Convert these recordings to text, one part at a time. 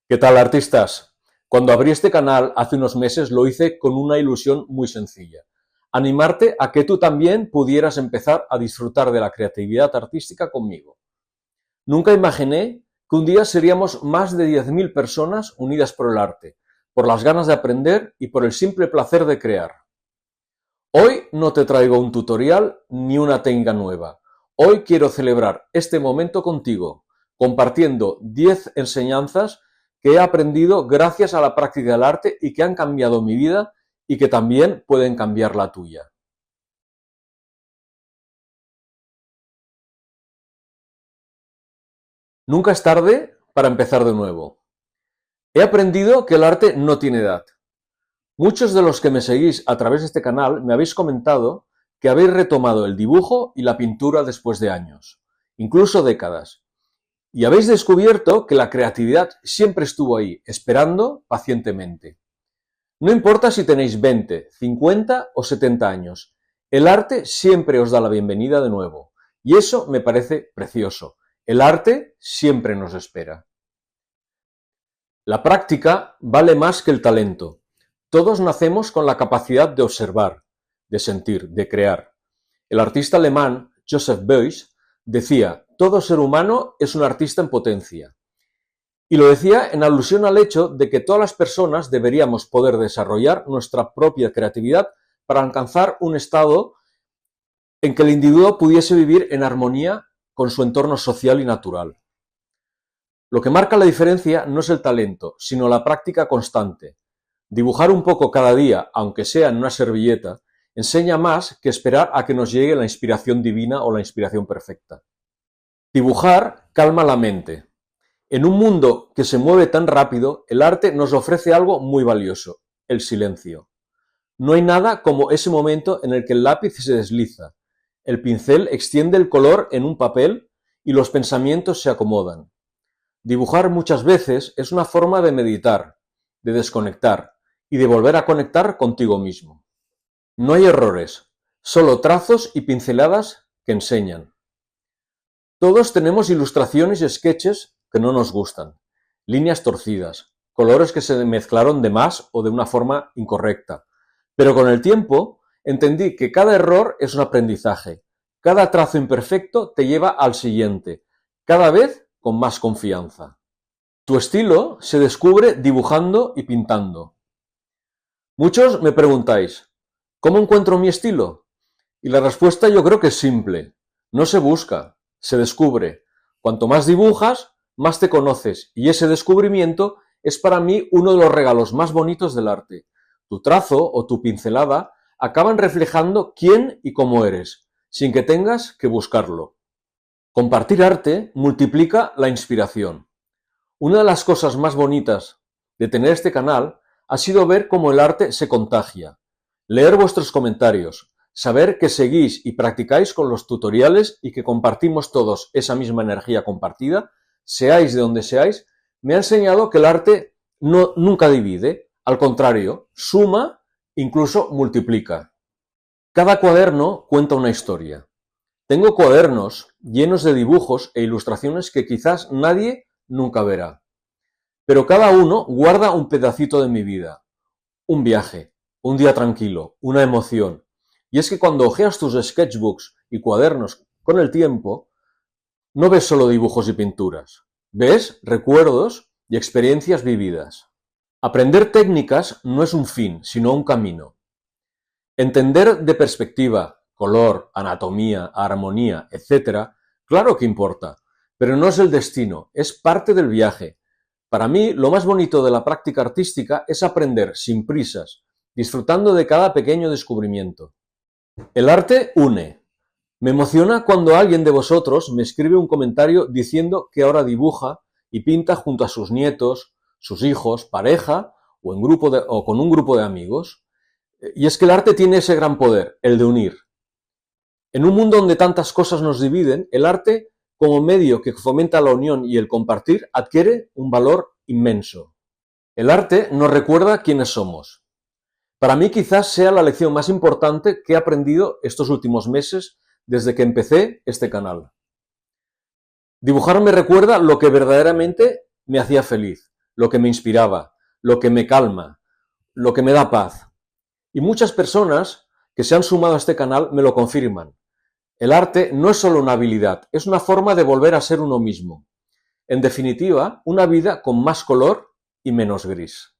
¿Qué tal, artistas? Cuando abrí este canal hace unos meses lo hice con una ilusión muy sencilla. Animarte a que tú también pudieras empezar a disfrutar de la creatividad artística conmigo. Nunca imaginé que un día seríamos más de 10.000 personas unidas por el arte, por las ganas de aprender y por el simple placer de crear. Hoy no te traigo un tutorial ni una técnica nueva. Hoy quiero celebrar este momento contigo, compartiendo 10 enseñanzas que he aprendido gracias a la práctica del arte y que han cambiado mi vida y que también pueden cambiar la tuya. Nunca es tarde para empezar de nuevo. He aprendido que el arte no tiene edad. Muchos de los que me seguís a través de este canal me habéis comentado que habéis retomado el dibujo y la pintura después de años, incluso décadas, y habéis descubierto que la creatividad siempre estuvo ahí, esperando pacientemente. No importa si tenéis 20, 50 o 70 años, el arte siempre os da la bienvenida de nuevo, y eso me parece precioso. El arte siempre nos espera. La práctica vale más que el talento. Todos nacemos con la capacidad de observar, de sentir, de crear. El artista alemán Joseph Beuys decía: todo ser humano es un artista en potencia. Y lo decía en alusión al hecho de que todas las personas deberíamos poder desarrollar nuestra propia creatividad para alcanzar un estado en que el individuo pudiese vivir en armonía con su entorno social y natural. Lo que marca la diferencia no es el talento, sino la práctica constante. Dibujar un poco cada día, aunque sea en una servilleta, enseña más que esperar a que nos llegue la inspiración divina o la inspiración perfecta. Dibujar calma la mente. En un mundo que se mueve tan rápido, el arte nos ofrece algo muy valioso: el silencio. No hay nada como ese momento en el que el lápiz se desliza, el pincel extiende el color en un papel y los pensamientos se acomodan. Dibujar muchas veces es una forma de meditar, de desconectar y de volver a conectar contigo mismo. No hay errores, solo trazos y pinceladas que enseñan. Todos tenemos ilustraciones y sketches que no nos gustan, líneas torcidas, colores que se mezclaron de más o de una forma incorrecta. Pero con el tiempo entendí que cada error es un aprendizaje, cada trazo imperfecto te lleva al siguiente, cada vez con más confianza. Tu estilo se descubre dibujando y pintando. Muchos me preguntáis: ¿cómo encuentro mi estilo? Y la respuesta yo creo que es simple: no se busca, se descubre. Cuanto más dibujas, más te conoces, y ese descubrimiento es para mí uno de los regalos más bonitos del arte. Tu trazo o tu pincelada acaban reflejando quién y cómo eres, sin que tengas que buscarlo. Compartir arte multiplica la inspiración. Una de las cosas más bonitas de tener este canal ha sido ver cómo el arte se contagia, leer vuestros comentarios, saber que seguís y practicáis con los tutoriales y que compartimos todos esa misma energía compartida, seáis de donde seáis, me ha enseñado que el arte nunca divide, al contrario, suma, incluso multiplica. Cada cuaderno cuenta una historia. Tengo cuadernos llenos de dibujos e ilustraciones que quizás nadie nunca verá. Pero cada uno guarda un pedacito de mi vida, un viaje, un día tranquilo, una emoción. Y es que cuando hojeas tus sketchbooks y cuadernos con el tiempo, no ves solo dibujos y pinturas, ves recuerdos y experiencias vividas. Aprender técnicas no es un fin, sino un camino. Entender de perspectiva, color, anatomía, armonía, etc., claro que importa, pero no es el destino, es parte del viaje. Para mí, lo más bonito de la práctica artística es aprender sin prisas, disfrutando de cada pequeño descubrimiento. El arte une. Me emociona cuando alguien de vosotros me escribe un comentario diciendo que ahora dibuja y pinta junto a sus nietos, sus hijos, pareja o con un grupo de amigos. Y es que el arte tiene ese gran poder, el de unir. En un mundo donde tantas cosas nos dividen, el arte, como medio que fomenta la unión y el compartir, adquiere un valor inmenso. El arte nos recuerda quiénes somos. Para mí quizás sea la lección más importante que he aprendido estos últimos meses desde que empecé este canal. Dibujar me recuerda lo que verdaderamente me hacía feliz, lo que me inspiraba, lo que me calma, lo que me da paz. Y muchas personas que se han sumado a este canal me lo confirman. El arte no es solo una habilidad, es una forma de volver a ser uno mismo. En definitiva, una vida con más color y menos gris.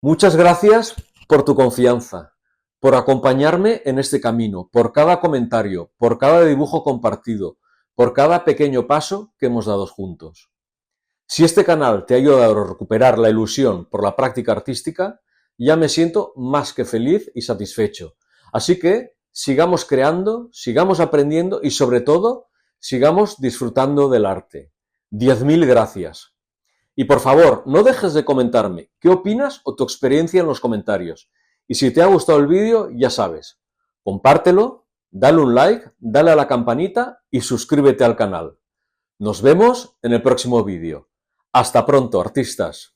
Muchas gracias por tu confianza, por acompañarme en este camino, por cada comentario, por cada dibujo compartido, por cada pequeño paso que hemos dado juntos. Si este canal te ha ayudado a recuperar la ilusión por la práctica artística, ya me siento más que feliz y satisfecho. Así que sigamos creando, sigamos aprendiendo y sobre todo, sigamos disfrutando del arte. 10.000 gracias. Y por favor, no dejes de comentarme qué opinas o tu experiencia en los comentarios. Y si te ha gustado el vídeo, ya sabes, compártelo, dale un like, dale a la campanita y suscríbete al canal. Nos vemos en el próximo vídeo. Hasta pronto, artistas.